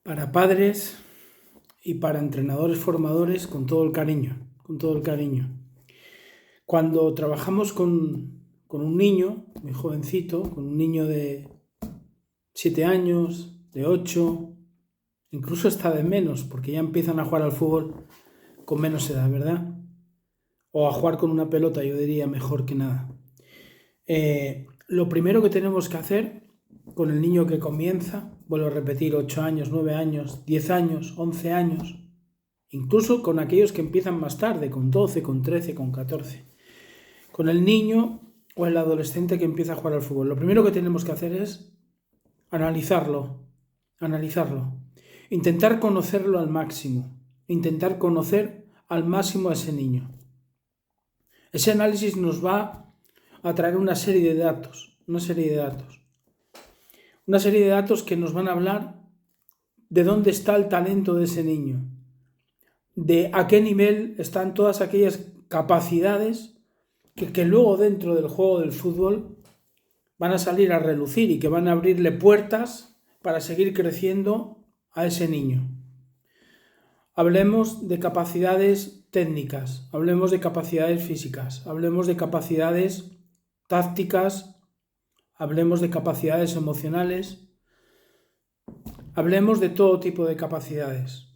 para padres y para entrenadores formadores con todo el cariño, con todo el cariño. Cuando trabajamos con un niño muy jovencito, con un niño de 7 años, de 8, incluso hasta de menos, porque ya empiezan a jugar al fútbol con menos edad, ¿verdad? O a jugar con una pelota, yo diría, mejor que nada. Lo primero que tenemos que hacer con el niño que comienza, vuelvo a repetir, 8 años, 9 años, 10 años, 11 años, incluso con aquellos que empiezan más tarde, con 12, con 13, con 14. Con el niño o el adolescente que empieza a jugar al fútbol, lo primero que tenemos que hacer es analizarlo, intentar conocerlo al máximo, intentar conocer al máximo a ese niño. Ese análisis nos va a traer una serie de datos que nos van a hablar de dónde está el talento de ese niño, de a qué nivel están todas aquellas capacidades que luego dentro del juego del fútbol van a salir a relucir y que van a abrirle puertas para seguir creciendo a ese niño. Hablemos de capacidades técnicas, hablemos de capacidades físicas, hablemos de capacidades tácticas, hablemos de capacidades emocionales, hablemos de todo tipo de capacidades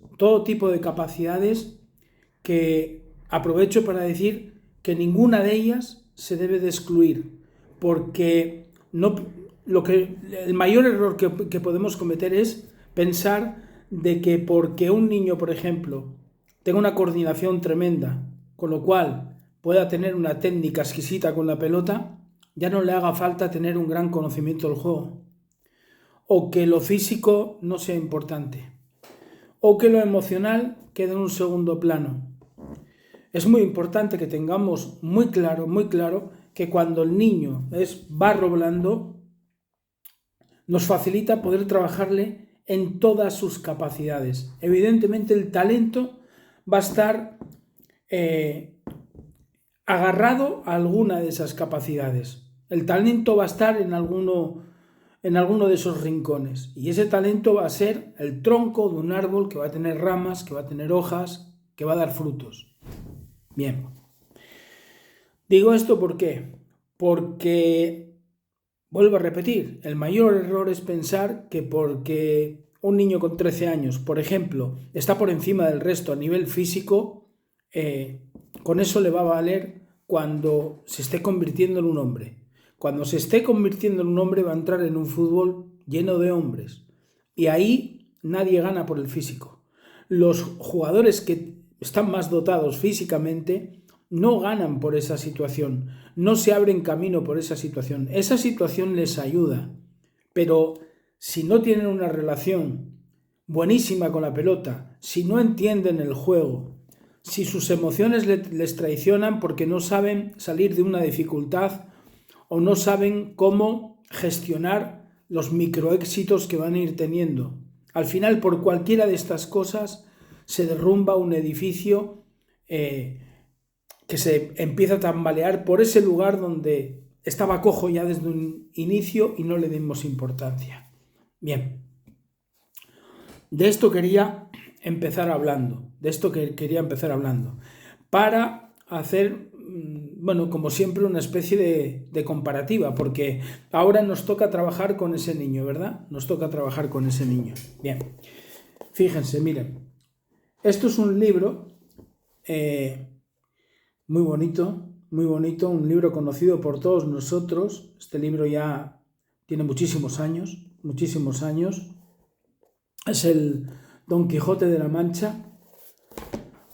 que aprovecho para decir que ninguna de ellas se debe de excluir, porque el mayor error que podemos cometer es pensar de que porque un niño, por ejemplo, tenga una coordinación tremenda, con lo cual pueda tener una técnica exquisita con la pelota, ya no le haga falta tener un gran conocimiento del juego, o que lo físico no sea importante, o que lo emocional quede en un segundo plano. Es muy importante que tengamos muy claro que cuando el niño es barro blando, nos facilita poder trabajarle en todas sus capacidades. Evidentemente el talento va a estar agarrado a alguna de esas capacidades. El talento va a estar en alguno de esos rincones, y ese talento va a ser el tronco de un árbol que va a tener ramas, que va a tener hojas, que va a dar frutos. Bien. Digo esto ¿por qué? Porque, vuelvo a repetir, el mayor error es pensar que porque un niño con 13 años, por ejemplo, está por encima del resto a nivel físico, con eso le va a valer cuando se esté convirtiendo en un hombre. Cuando se esté convirtiendo en un hombre va a entrar en un fútbol lleno de hombres, y ahí nadie gana por el físico. Los jugadores que están más dotados físicamente no ganan por esa situación, no se abren camino por esa situación. Esa situación les ayuda, pero si no tienen una relación buenísima con la pelota, si no entienden el juego, si sus emociones les traicionan porque no saben salir de una dificultad o no saben cómo gestionar los microéxitos que van a ir teniendo, al final por cualquiera de estas cosas se derrumba un edificio que se empieza a tambalear por ese lugar donde estaba cojo ya desde un inicio y no le dimos importancia. Bien, de esto quería empezar hablando, para hacer, bueno, como siempre, una especie de comparativa, porque ahora nos toca trabajar con ese niño, ¿verdad? Bien, fíjense, miren, esto es un libro muy bonito, un libro conocido por todos nosotros. Este libro ya tiene muchísimos años. Es el Don Quijote de la Mancha,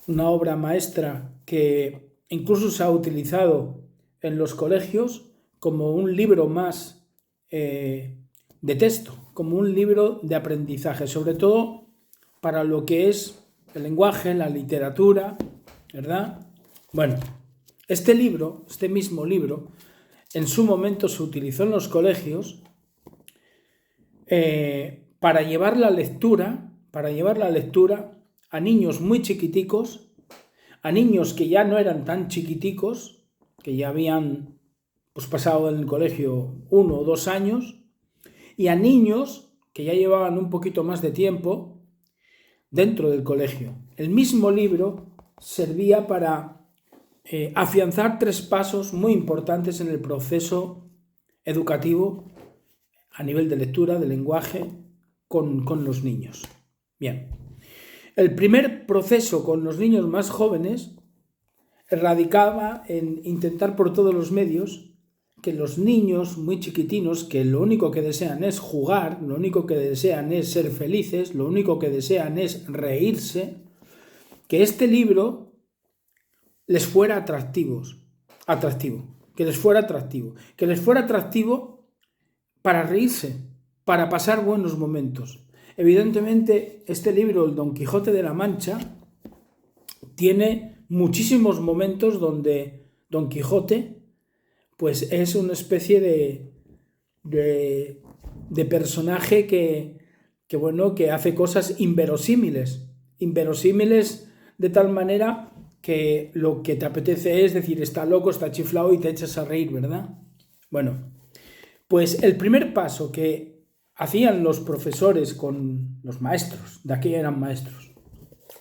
una obra maestra que incluso se ha utilizado en los colegios como un libro más de texto, como un libro de aprendizaje, sobre todo para lo que es el lenguaje, la literatura, ¿verdad? Bueno, este mismo libro, en su momento se utilizó en los colegios para llevar la lectura a niños muy chiquiticos, a niños que ya no eran tan chiquiticos, que ya habían pasado en el colegio 1 o 2 años, y a niños que ya llevaban un poquito más de tiempo, dentro del colegio. El mismo libro servía para afianzar 3 pasos muy importantes en el proceso educativo a nivel de lectura, de lenguaje, con los niños. Bien, el primer proceso con los niños más jóvenes radicaba en intentar por todos los medios que los niños muy chiquitinos, que lo único que desean es jugar, lo único que desean es ser felices, lo único que desean es reírse, que este libro les fuera atractivo, que les fuera atractivo para reírse, para pasar buenos momentos. Evidentemente, este libro, el Don Quijote de la Mancha, tiene muchísimos momentos donde Don Quijote pues es una especie de personaje que hace cosas inverosímiles de tal manera que lo que te apetece es decir, está loco, está chiflado y te echas a reír, ¿verdad? Bueno, pues el primer paso que hacían los profesores con los maestros, de aquella eran maestros,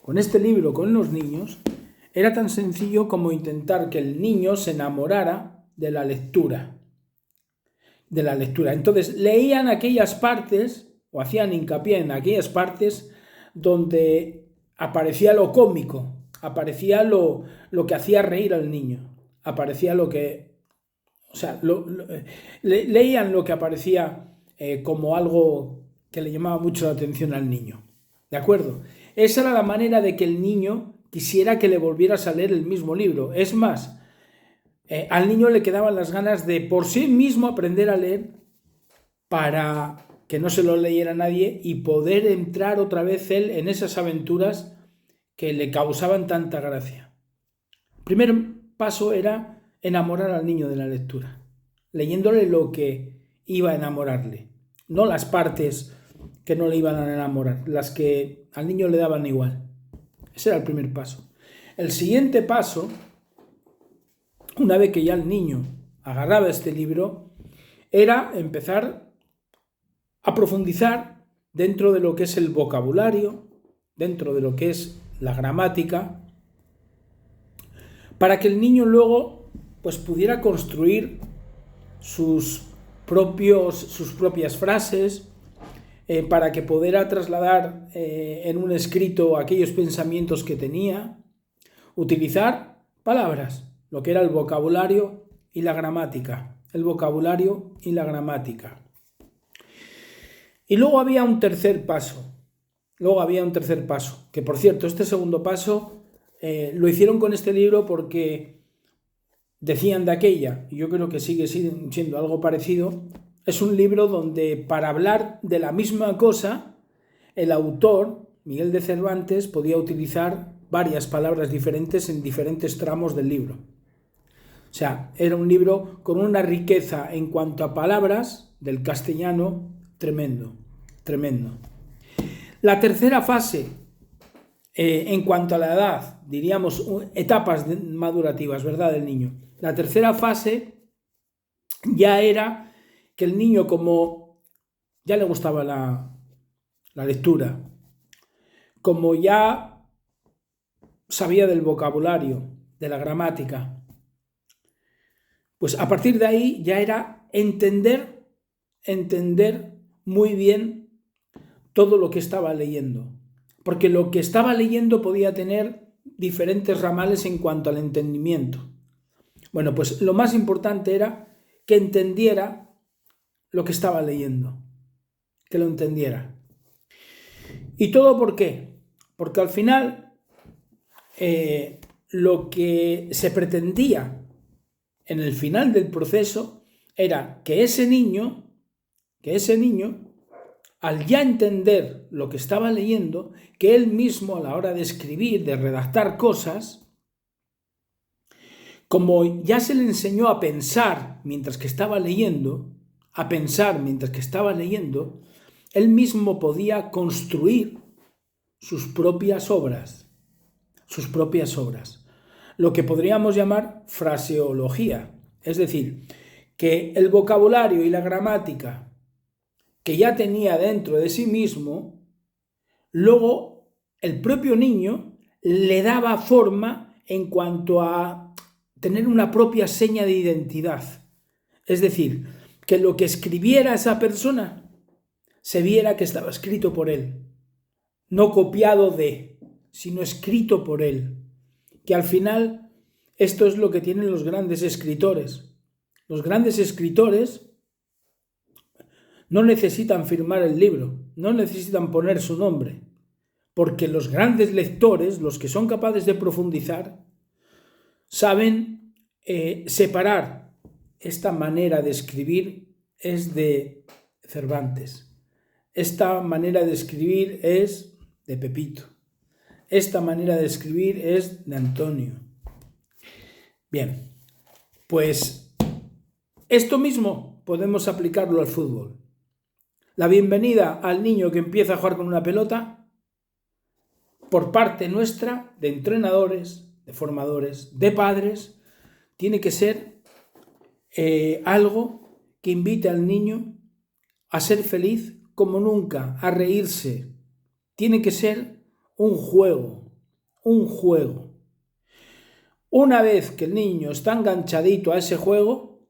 con este libro, con los niños, era tan sencillo como intentar que el niño se enamorara de la lectura. Entonces leían aquellas partes o hacían hincapié en aquellas partes donde aparecía lo cómico, aparecía lo que hacía reír al niño, aparecía lo que... O sea, leían lo que aparecía como algo que le llamaba mucho la atención al niño. ¿De acuerdo? Esa era la manera de que el niño quisiera que le volvieras a leer el mismo libro. Es más, al niño le quedaban las ganas de por sí mismo aprender a leer para que no se lo leyera nadie y poder entrar otra vez él en esas aventuras que le causaban tanta gracia. El primer paso era enamorar al niño de la lectura, leyéndole lo que iba a enamorarle, no las partes que no le iban a enamorar, las que al niño le daban igual. Ese era el primer paso. El siguiente paso, una vez que ya el niño agarraba este libro, era empezar a profundizar dentro de lo que es el vocabulario, dentro de lo que es la gramática, para que el niño luego pues pudiera construir sus propias frases, para que pudiera trasladar en un escrito aquellos pensamientos que tenía, utilizar palabras, lo que era el vocabulario y la gramática. Y luego había un tercer paso, que por cierto, este segundo paso lo hicieron con este libro porque decían de aquella, y yo creo que sigue siendo algo parecido, es un libro donde para hablar de la misma cosa, el autor, Miguel de Cervantes, podía utilizar varias palabras diferentes en diferentes tramos del libro. O sea, era un libro con una riqueza en cuanto a palabras del castellano tremendo. La tercera fase, en cuanto a la edad, diríamos etapas madurativas, ¿verdad?, del niño. La tercera fase ya era que el niño, como ya le gustaba la lectura, como ya sabía del vocabulario, de la gramática, pues a partir de ahí ya era entender muy bien todo lo que estaba leyendo, porque lo que estaba leyendo podía tener diferentes ramales en cuanto al entendimiento. Bueno, pues lo más importante era que entendiera lo que estaba leyendo, que lo entendiera. ¿Y todo por qué? Porque al final lo que se pretendía en el final del proceso era que ese niño, al ya entender lo que estaba leyendo, que él mismo a la hora de escribir, de redactar cosas, como ya se le enseñó a pensar mientras que estaba leyendo, él mismo podía construir sus propias obras, lo que podríamos llamar fraseología, es decir, que el vocabulario y la gramática que ya tenía dentro de sí mismo, luego el propio niño le daba forma en cuanto a tener una propia seña de identidad. Es decir, que lo que escribiera esa persona se viera que estaba escrito por él, no copiado de, sino escrito por él. Que al final esto es lo que tienen los grandes escritores. Los grandes escritores no necesitan firmar el libro, no necesitan poner su nombre, porque los grandes lectores, los que son capaces de profundizar, saben separar. Esta manera de escribir es de Cervantes, esta manera de escribir es de Pepito, esta manera de escribir es de Antonio. Bien, pues esto mismo podemos aplicarlo al fútbol. La bienvenida al niño que empieza a jugar con una pelota, por parte nuestra, de entrenadores, de formadores, de padres, tiene que ser algo que invite al niño a ser feliz como nunca, a reírse. Tiene que ser un juego, un juego. Una vez que el niño está enganchadito a ese juego,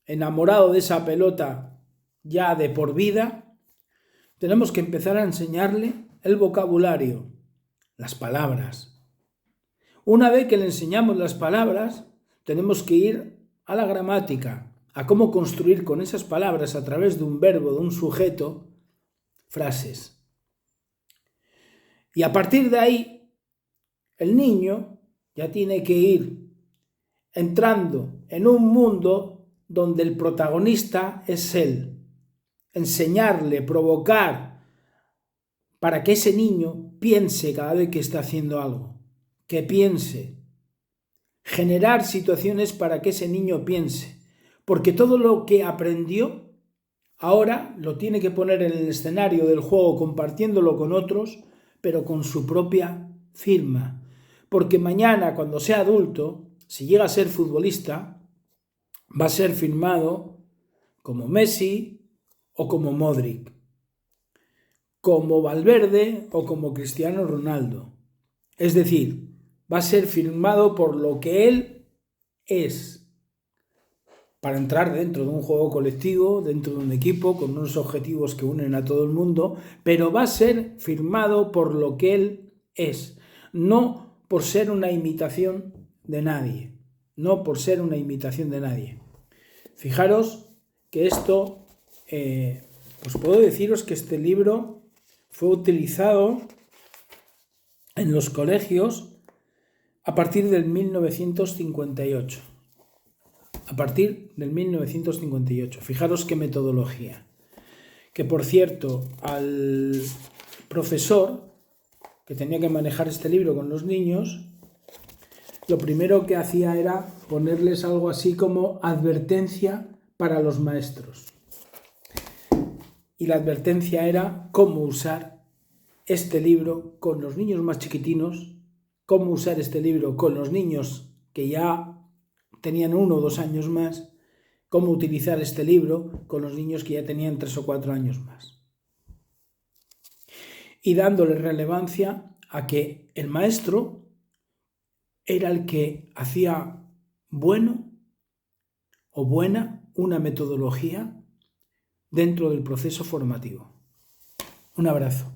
enamorado de esa pelota ya de por vida, tenemos que empezar a enseñarle el vocabulario, las palabras. Una vez que le enseñamos las palabras, tenemos que ir a la gramática, a cómo construir con esas palabras a través de un verbo, de un sujeto, frases. Y a partir de ahí, el niño ya tiene que ir entrando en un mundo donde el protagonista es él. Enseñarle, provocar, para que ese niño piense cada vez que está haciendo algo, que piense. Generar situaciones para que ese niño piense, porque todo lo que aprendió ahora lo tiene que poner en el escenario del juego compartiéndolo con otros, pero con su propia firma, porque mañana cuando sea adulto, si llega a ser futbolista, va a ser firmado como Messi o como Modric, como Valverde o como Cristiano Ronaldo. Es decir, va a ser firmado por lo que él es, para entrar dentro de un juego colectivo, dentro de un equipo, con unos objetivos que unen a todo el mundo, pero va a ser firmado por lo que él es, no por ser una imitación de nadie, no por ser una imitación de nadie. Fijaros que esto, pues puedo deciros que este libro fue utilizado en los colegios a partir del 1958. A partir del 1958. Fijaros qué metodología. Que por cierto, al profesor que tenía que manejar este libro con los niños, lo primero que hacía era ponerles algo así como advertencia para los maestros. Y la advertencia era cómo usar este libro con los niños más chiquitinos, cómo usar este libro con los niños que ya tenían 1 o 2 años más, cómo utilizar este libro con los niños que ya tenían 3 o 4 años más. Y dándole relevancia a que el maestro era el que hacía bueno o buena una metodología dentro del proceso formativo. Un abrazo.